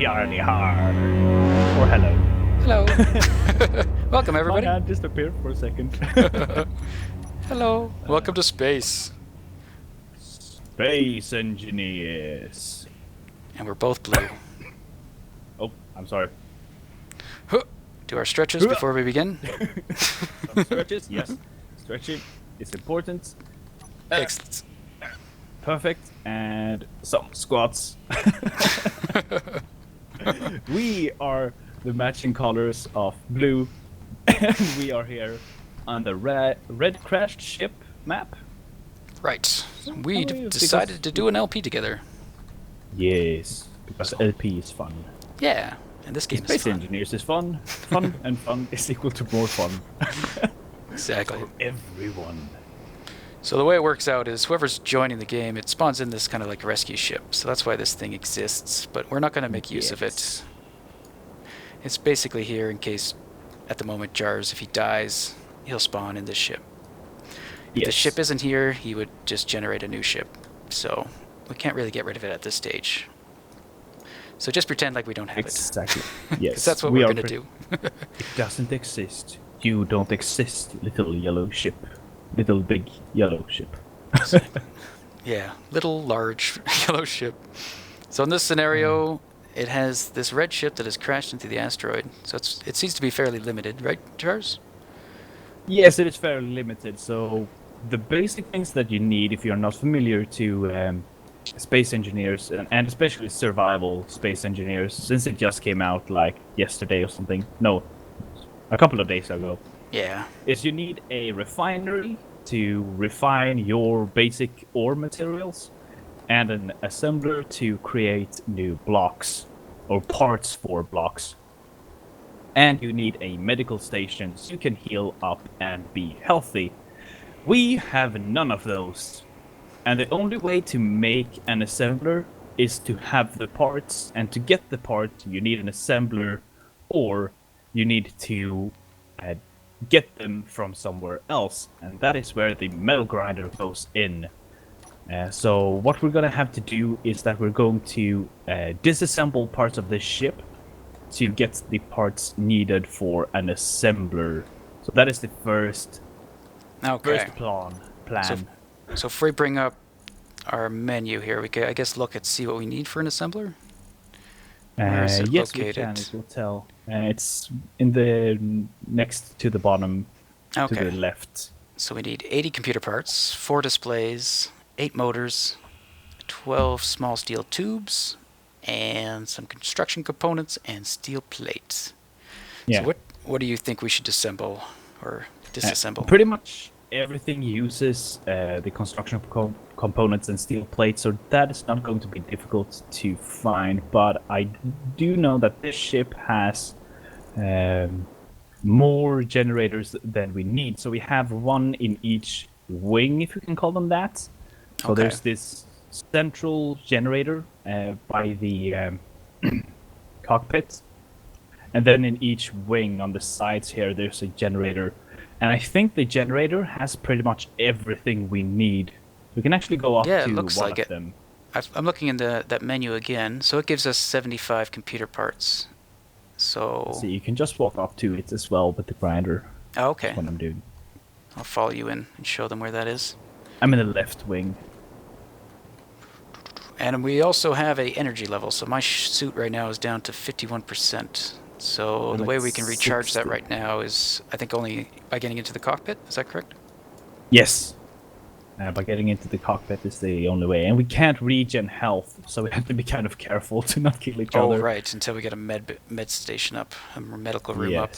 yardy har. Or hello. Hello. Welcome, everybody. My hand disappeared for a second. Hello. Welcome to space. Space engineers. And we're both blue. Oh, I'm sorry. Do our stretches before we begin. Some stretches, yes. Stretching is important. Excellent. Perfect. And some squats. We are the matching colors of blue. And we are here on the red crashed ship map. Right. We decided to do an LP together. Yes, because LP is fun. Yeah, and this game is Space fun. Engineers is fun. Fun and fun is equal to more fun. Exactly. For everyone. So the way it works out is whoever's joining the game, it spawns in this kind of like rescue ship. So that's why this thing exists, but we're not going to make use of it. It's basically here in case, at the moment, Jars, if he dies, he'll spawn in this ship. If the ship isn't here, he would just generate a new ship. So we can't really get rid of it at this stage. So just pretend like we don't have Exactly. it. Yes. Because that's what we're going to do. It doesn't exist. You don't exist, little yellow ship. Little big yellow ship. Yeah, little large yellow ship. So in this scenario, it has this red ship that has crashed into the asteroid. So it seems to be fairly limited, right, Jars? Yes, it is fairly limited. So the basic things that you need if you're not familiar to space engineers, and especially survival space engineers, since it just came out like yesterday or something. No, a couple of days ago. Yeah. Is you need a refinery to refine your basic ore materials, and an assembler to create new blocks or parts for blocks. And you need a medical station so you can heal up and be healthy. We have none of those. And the only way to make an assembler is to have the parts, and to get the parts you need an assembler, or you need to get them from somewhere else, and that is where the metal grinder goes in. So what we're gonna have to do is that we're going to disassemble parts of this ship to get the parts needed for an assembler. So that is the first plan. So if we bring up our menu here, we could, I guess, look at see what we need for an assembler. Where is it yes, located? we can. It will tell. It's in the next to the bottom, to the left. So we need 80 computer parts, 4 displays, 8 motors, 12 small steel tubes, and some construction components and steel plates. Yeah. So what do you think we should assemble or disassemble? Pretty much everything uses the construction components and steel plates, so that is not going to be difficult to find. But I do know that this ship has more generators than we need. So we have one in each wing, if you can call them that. So there's this central generator by the cockpit. And then in each wing on the sides here, there's a generator. And I think the generator has pretty much everything we need. We can actually go up to it looks one like of it. them. I'm looking in that menu again. So it gives us 75 computer parts. So you can just walk up to it as well with the grinder. Oh, okay. That's what I'm doing. I'll follow you in and show them where that is. I'm in the left wing. And we also have a energy level. So my suit right now is down to 51%. So I'm the at way we can recharge 60. that right now is, I think, only by getting into the cockpit. Is that correct? Yes. By getting into the cockpit is the only way. And we can't regen health, so we have to be kind of careful to not kill each other. Oh, right, until we get a med station up, a medical room up.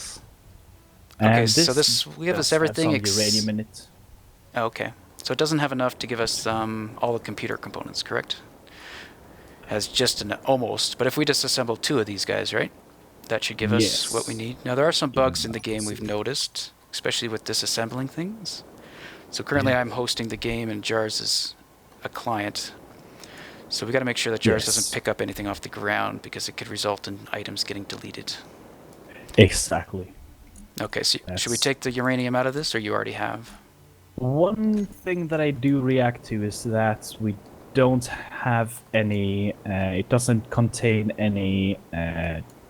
And Okay, so we have this everything. Uranium in it. Oh, okay, so it doesn't have enough to give us all the computer components, correct? Has just an almost, but if we disassemble 2 of these guys, right? That should give us what we need. Now, there are some bugs in the game we've noticed, especially with disassembling things. So currently I'm hosting the game and Jars is a client. So we got to make sure that Jars doesn't pick up anything off the ground because it could result in items getting deleted. Exactly. Okay, so should we take the uranium out of this, or you already have? One thing that I do react to is that we don't have any. It doesn't contain any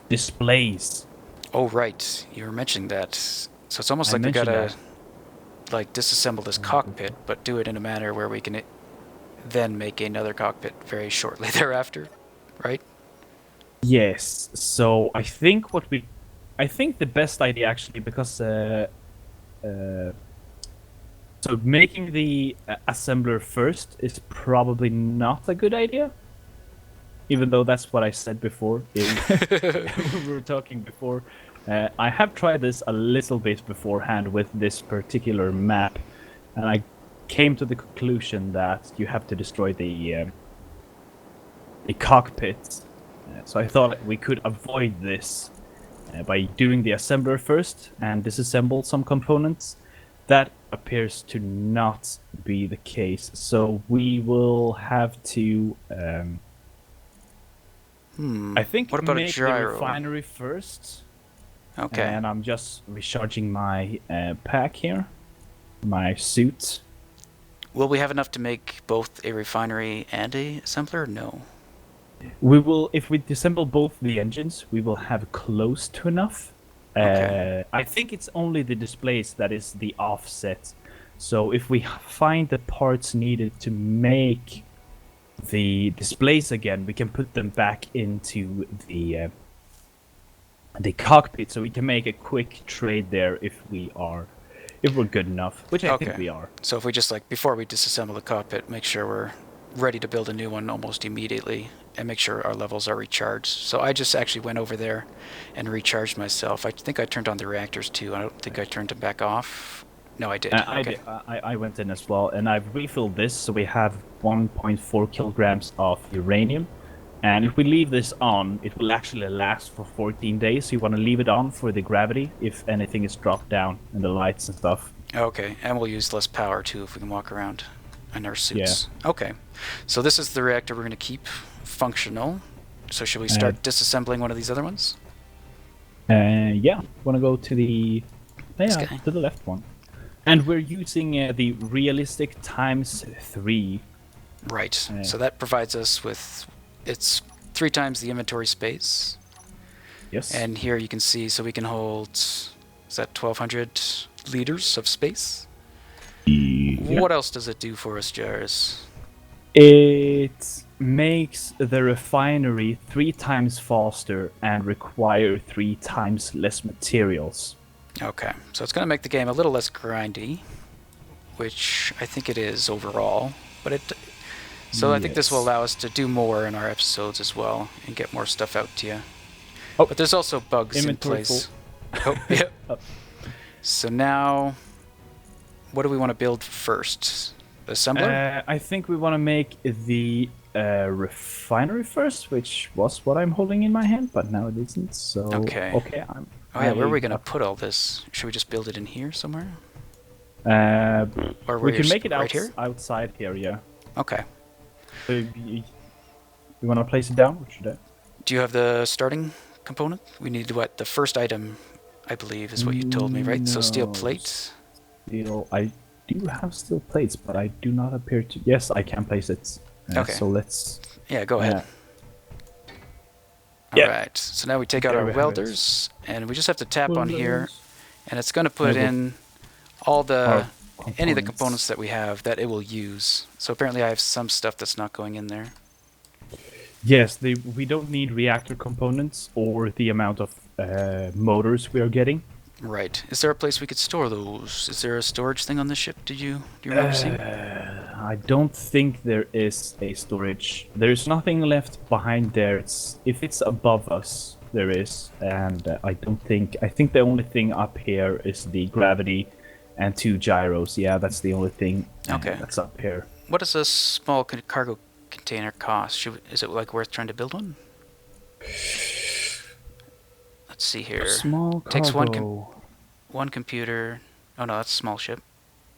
displays. Oh, right. You were mentioning that. So it's almost I like we mentioned gotta that. like disassemble this cockpit, but do it in a manner where we can then make another cockpit very shortly thereafter, right? Yes. So I think the best idea actually, because uh, so making the assembler first is probably not a good idea. Even though that's what I said before, when we were talking before. I have tried this a little bit beforehand with this particular map, and I came to the conclusion that you have to destroy the cockpit. So I thought we could avoid this by doing the assembler first and disassemble some components. That appears to not be the case, so we will have to. I think What about a make the gyro? refinery first. Okay. And I'm just recharging my pack here, my suit. Will we have enough to make both a refinery and a assembler? No. We will, if we disassemble both the engines, we will have close to enough. Okay. I think it's only the displays that is the offset. So if we find the parts needed to make the displays again, we can put them back into the cockpit, so we can make a quick trade there if we're good enough, which I think we are. So if we just like before we disassemble the cockpit, make sure we're ready to build a new one almost immediately and make sure our levels are recharged. So I just actually went over there and recharged myself. I think I turned on the reactors too. I don't think I turned them back off. No, I did. Okay. I went in as well, and I've refilled this, so we have 1.4 kilograms of uranium. And if we leave this on, it will actually last for 14 days. So you want to leave it on for the gravity if anything is dropped down and the lights and stuff. Okay, and we'll use less power too if we can walk around in our suits. Yeah. Okay, so this is the reactor we're going to keep functional. So should we start disassembling one of these other ones? Yeah. Want to go to the to the left one. And we're using the realistic ×3. Right. So that provides us with it's 3 times the inventory space. Yes. And here you can see, so we can hold, is that 1,200 liters of space? Yeah. What else does it do for us, Jars? It makes the refinery 3 times faster and require 3 times less materials. Okay, so it's going to make the game a little less grindy, which I think it is overall. But so I think this will allow us to do more in our episodes as well and get more stuff out to you. Oh, but there's also bugs in place. Oh, yeah. So now, what do we want to build first? The assembler? I think we want to make the refinery first, which was what I'm holding in my hand, but now it isn't. So okay. Where are we gonna put all this? Should we just build it in here somewhere? Or we can make it right here? outside here, yeah. Okay. So you want to place it down? Or should I? Do you have the starting component? We need what? The first item, I believe, is what you told me, right? No. So steel plates. I do have steel plates, but I do not appear to. Yes, I can place it. Okay. So let's. Yeah, go ahead. Alright, so now we take out our welders, and we just have to tap on here, and it's going to put in all the any of the components that we have that it will use. So apparently I have some stuff that's not going in there. Yes, we don't need reactor components or the amount of motors we are getting. Right. Is there a place we could store those? Is there a storage thing on the ship? Do you remember seeing? I don't think there is a storage. There's nothing left behind there. If it's above us, there is, and I think the only thing up here is the gravity and 2 gyros. Yeah, that's the only thing that's up here. What does a small cargo container cost? Is it like worth trying to build one? Let's see here. Small cargo. Takes one computer. Oh no, that's a small ship.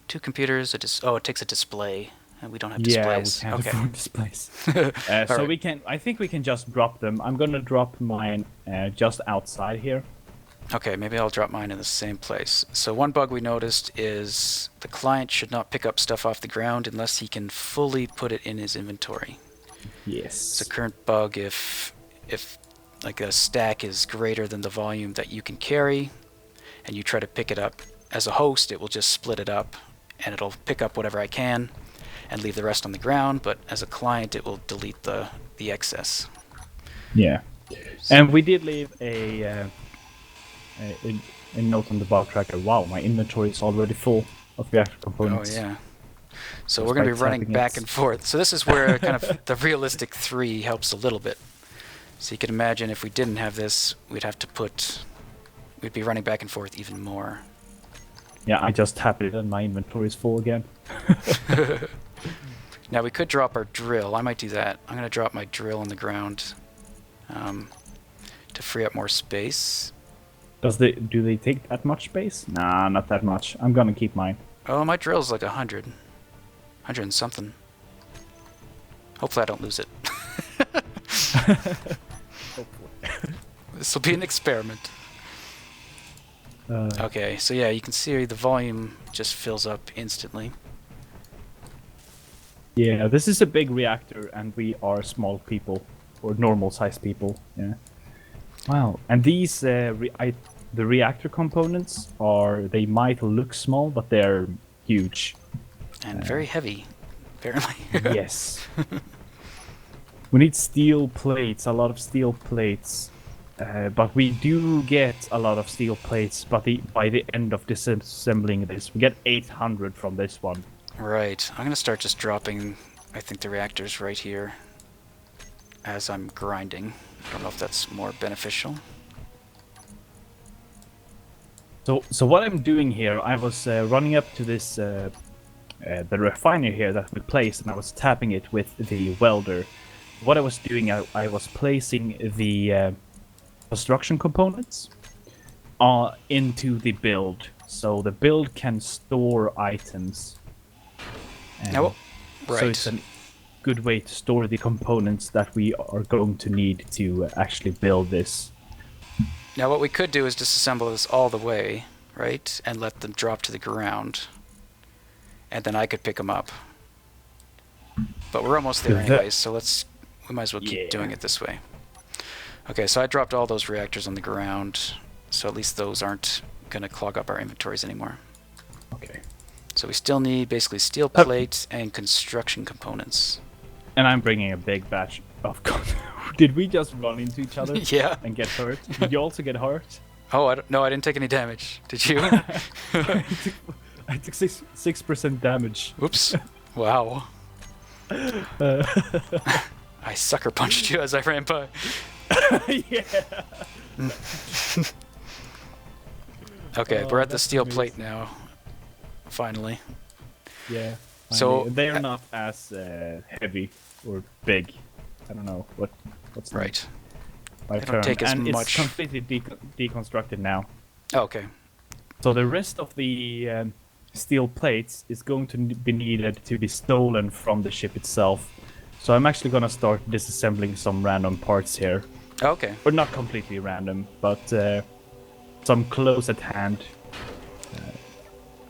2 computers. It takes a display, and we don't have displays. Yeah, we can't afford displays. So right. I think we can just drop them. I'm gonna drop mine just outside here. Okay, maybe I'll drop mine in the same place. So one bug we noticed is the client should not pick up stuff off the ground unless he can fully put it in his inventory. Yes. It's a current bug if like a stack is greater than the volume that you can carry, and you try to pick it up as a host, it will just split it up, and it'll pick up whatever I can and leave the rest on the ground. But as a client, it will delete the excess. Yeah. And we did leave a note on the bug tracker. Wow, my inventory is already full of reactor components. Oh yeah. So we're going to be running back and forth. So this is where kind of the realistic 3 helps a little bit. So you can imagine if we didn't have this, we'd be running back and forth even more. Yeah, I just tapped it and my inventory is full again. Now we could drop our drill. I might do that. I'm going to drop my drill on the ground to free up more space. Do they take that much space? Nah, not that much. I'm gonna keep mine. Oh, my drill's like 100 and something. Hopefully I don't lose it. This will be an experiment. Okay, so yeah, you can see the volume just fills up instantly. Yeah, this is a big reactor, and we are small people, or normal-sized people. Yeah. Wow, and these the reactor components they might look small, but they're huge and very heavy, apparently. Yes. We need steel plates, a lot of steel plates, but we do get a lot of steel plates. But by the end of disassembling this, we get 800 from this one. Right. I'm gonna start just dropping, I think, the reactors right here as I'm grinding. I don't know if that's more beneficial. So what I'm doing here, I was running up to this the refiner here that we placed, and I was tapping it with the welder. What I was doing, I was placing the construction components into the build, so the build can store items. Oh, right. So it's a good way to store the components that we are going to need to actually build this. Now what we could do is disassemble this all the way, right, and let them drop to the ground, and then I could pick them up. But we're almost there anyways, so we might as well keep doing it this way. Okay, so I dropped all those reactors on the ground, so at least those aren't going to clog up our inventories anymore. Okay. So we still need basically steel plates and construction components. And I'm bringing a big batch of... Did we just run into each other? Yeah. And get hurt? Did you also get hurt? Oh, no, I didn't take any damage. Did you? I took 6% damage. Oops. Wow. I sucker punched you as I ran by. Yeah. Okay, we're at the steel plate now. Finally. Yeah. So they're not as heavy or big. I don't know what's right. By they don't take as and much. It's completely deconstructed now. Oh, okay. So the rest of the steel plates is going to be needed to be stolen from the ship itself. So I'm actually gonna start disassembling some random parts here. Okay. Or not completely random, but some close at hand.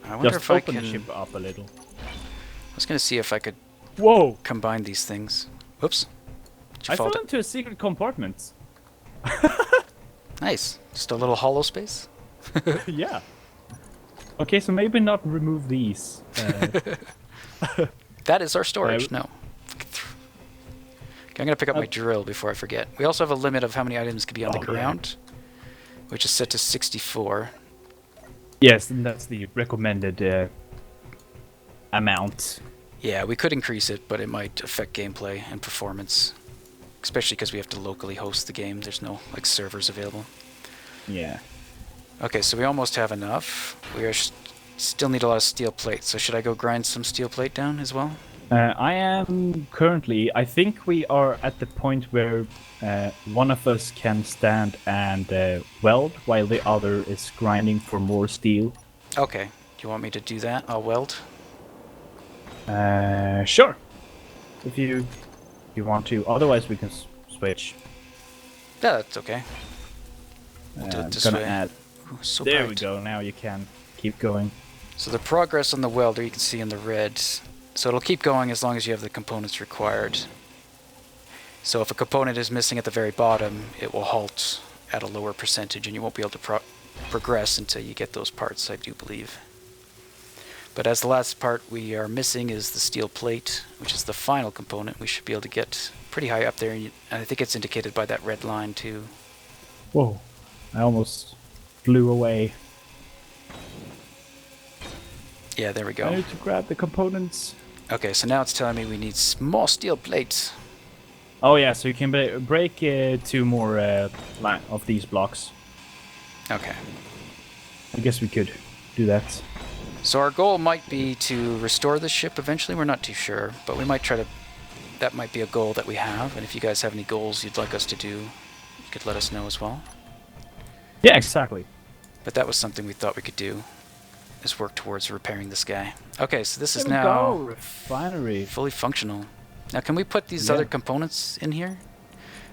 I wonder Just if I open can. the ship up a little. I was gonna see if I could. Whoa! Combine these things. Whoops. I fell into a secret compartment. Nice. Just a little hollow space. Yeah. Okay, so maybe not remove these. That is our storage. No. Okay, I'm gonna pick up my drill before I forget. We also have a limit of how many items can be on the ground, which is set to 64. Yes, and that's the recommended amount. Yeah, we could increase it, but it might affect gameplay and performance, especially because we have to locally host the game. There's no like servers available. Yeah. Okay, so we almost have enough. We are still need a lot of steel plate. So should I go grind some steel plate down as well? I am currently. I think we are at the point where one of us can stand and weld while the other is grinding for more steel. Okay. Do you want me to do that? I'll weld. Sure. If you want to. Otherwise, we can switch. Yeah, that's okay. We'll do it this gonna way. add so There bright. we go. Now you can keep going. So the progress on the welder you can see in the red. So it'll keep going as long as you have the components required. So if a component is missing at the very bottom, it will halt at a lower percentage, and you won't be able to progress until you get those parts, I do believe. But as the last part we are missing is the steel plate, which is the final component. We should be able to get pretty high up there, and I think it's indicated by that red line too. Whoa. I almost flew away. Yeah, there we I go. need to grab the components. Okay, so now it's telling me we need more steel plates. Oh yeah, so you can break 2 more line of these blocks. Okay. I guess we could do that. So our goal might be to restore the ship eventually. We're not too sure, but we might try to... That might be a goal that we have, and if you guys have any goals you'd like us to do, you could let us know as well. Yeah, exactly. But that was something we thought we could do, is work towards repairing this guy. Okay, so this is There we now go, refinery. fully functional. Now, can we put these Yeah. other components in here?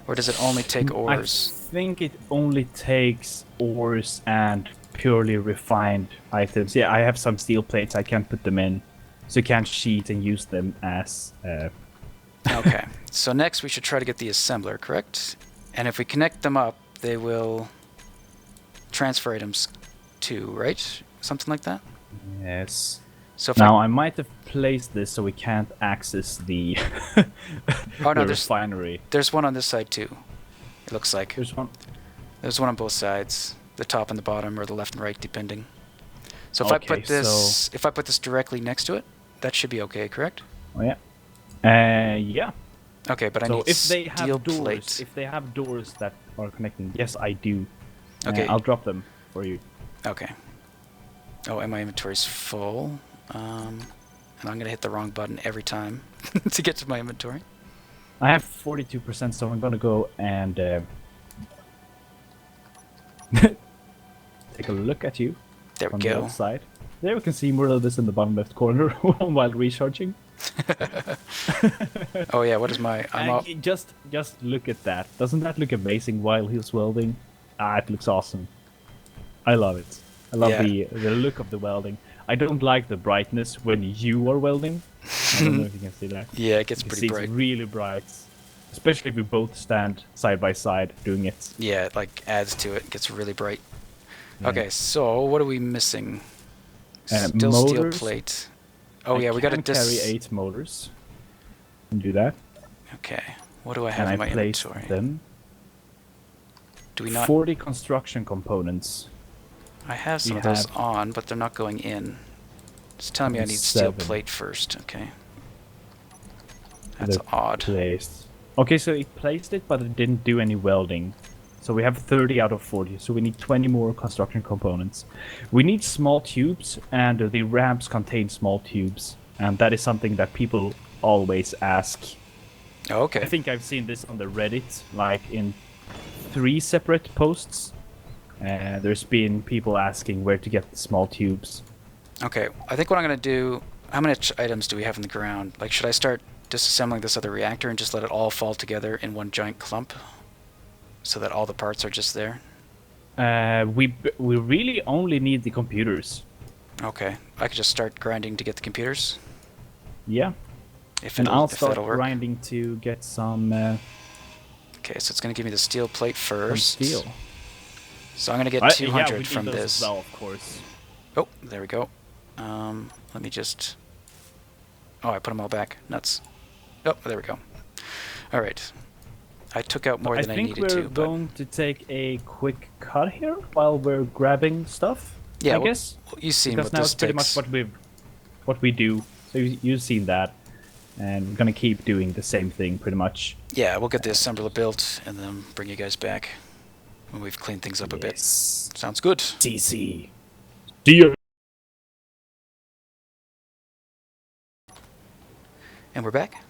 Or does it only take ores? I think it only takes ores and purely refined items. Yeah, I have some steel plates. I can't put them in, so you can't sheet and use them as. Okay, so next we should try to get the assembler, correct? And if we connect them up, they will transfer items too, right? Something like that? Yes. So if Now I might have placed this so we can't access the, Oh, no, the there's- refinery. there's one on this side too, it looks like. There's one. There's one on both sides, the top and the bottom, or the left and right, depending. So if I Okay, put this, if I put this directly next to it, that should be okay, correct? Oh yeah. Yeah. Okay, but I So need if they steel have doors, plate. if they have doors that are connecting, yes, I do. Okay. I'll drop them for you. Okay. Oh, and my inventory's full. And I'm gonna hit the wrong button every time to get to my inventory. I have 42%, so I'm gonna go and take a look at you There from we the go. outside. There we can see more of this in the bottom left corner while recharging. Oh yeah, what is my... I'm And all, just look at that. Doesn't that look amazing while he's welding? Ah, it looks awesome. I love it. I love Yeah. the look of the welding. I don't like the brightness when you are welding. I don't know if you can see that. yeah, it gets You pretty see it's bright. really bright. Especially if we both stand side by side doing it. Yeah, it like adds to it. It gets really bright. Yeah. Okay, so what are we missing? And Still steel motors. plate. Oh I yeah, we got to can carry 8 motors. Can do that. Okay, what do I have And in I my place inventory? them. Do we not? 40 construction components. I have some we of those have- on, but they're not going in. It's telling me I need steel 7. plate first. Okay. That's They're odd. Placed. Okay, so it placed it, but it didn't do any welding. So we have 30 out of 40, so we need 20 more construction components. We need small tubes, and the ramps contain small tubes. And that is something that people always ask. Oh, okay. I think I've seen this on the Reddit, like in 3 separate posts. There's been people asking where to get the small tubes. Okay, I think what I'm going to do... How many items do we have in the ground? Like, should I start disassembling this other reactor and just let it all fall together in one giant clump? So that all the parts are just there? We really only need the computers. Okay, I could just start grinding to get the computers? Yeah. If, And I'll if start that'll work. grinding to get some Okay, so it's going to give me the steel plate first. steel. So I'm going to get Yeah, 200 we need from those this. as well, of course. Oh, there we go. Let me just... Oh, I put them all back. Nuts. Oh, there we go. All right. I took out more than I think needed we're to, but... going to take a quick cut here while we're grabbing stuff. Yeah, I well, guess you've seen because what now this it's pretty takes. much what we do. So you've seen that, and we're gonna keep doing the same thing pretty much. Yeah, we'll get the assembler built and then bring you guys back when we've cleaned things up a bit. Yes. Sounds good. TC. Do you? And we're back.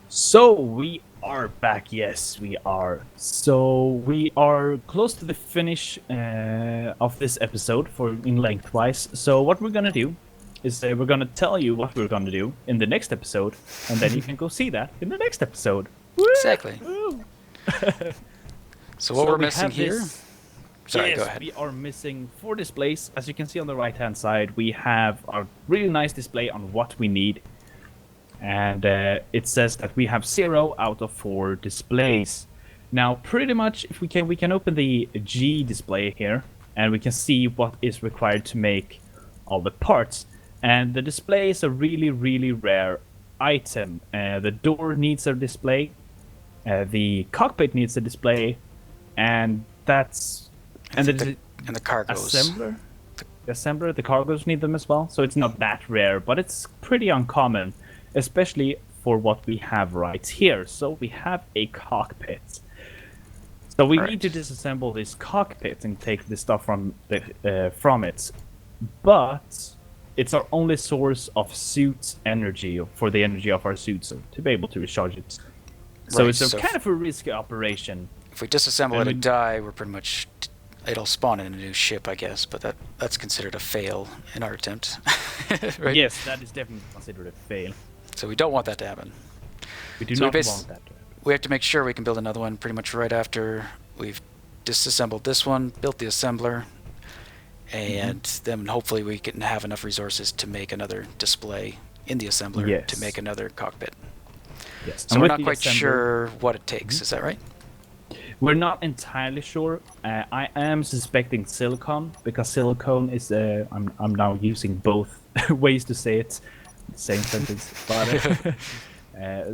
So we are back. Yes, we are. So we are close to the finish of this episode for in lengthwise. So what we're gonna do is we're gonna tell you what we're gonna do in the next episode, and then you can go see that in the next episode. Woo! Exactly. Woo! So what So we're we missing have here... this- Sorry, yes, go ahead. we are missing 4 displays. As you can see on the right-hand side, we have a really nice display on what we need. And it says that we have 0 out of 4 displays. Now, pretty much, if we can open the G display here, and we can see what is required to make all the parts. And the display is a really, really rare item. The door needs a display, the cockpit needs a display, and that's and the cargos. Assembler, the cargos need them as well. So it's not that rare, but it's pretty uncommon, especially for what we have right here. So we have a cockpit. So we need to disassemble this cockpit and take the stuff from it. But it's our only source of suit energy, for the energy of our suits, to be able to recharge it. So it's kind of a risky operation. If we disassemble it and die, we're pretty much... It'll spawn in a new ship, I guess, but that's considered a fail in our attempt. Right? Yes, that is definitely considered a fail. So we don't want that to happen. We do not want that to happen. We have to make sure we can build another one pretty much right after we've disassembled this one, built the assembler, and then hopefully we can have enough resources to make another display in the assembler to make another cockpit. Yes. So we're not quite sure what it takes, is that right? We're not entirely sure. I am suspecting silicon, because silicon is... I'm now using both ways to say it, same sentence, but...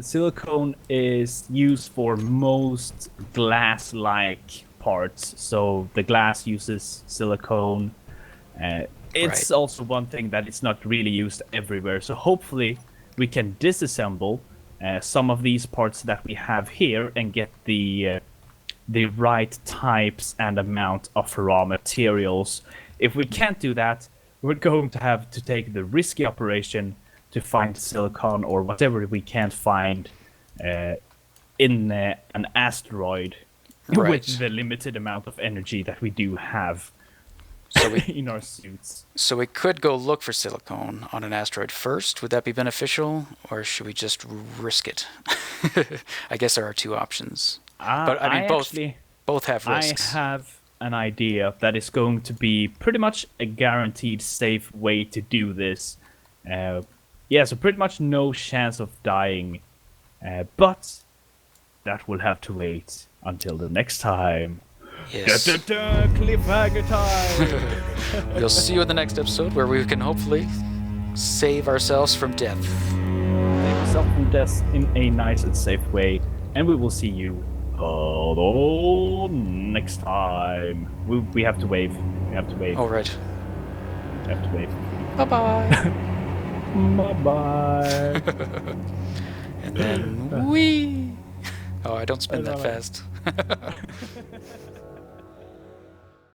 silicone is used for most glass-like parts, so the glass uses silicone. It's also one thing that it's not really used everywhere, so hopefully we can disassemble some of these parts that we have here and get the right types and amount of raw materials. If we can't do that, we're going to have to take the risky operation to find silicon or whatever we can't find in an asteroid with the limited amount of energy that we do have in our suits. So we could go look for silicon on an asteroid first. Would that be beneficial, or should we just risk it? I guess there are 2 options. But I mean, both have risks. I have an idea that is going to be pretty much a guaranteed safe way to do this. Yeah, so pretty much no chance of dying, but that will have to wait until the next time. Yes. Cliffhanger time! We'll see you in the next episode, where we can hopefully save ourselves from death. Save yourself from death in a nice and safe way, and we will see you next time. We have to wave. We have to wave. All right. We have to wave. Bye-bye. Bye-bye. And then whee! Oh, I don't spin that fast.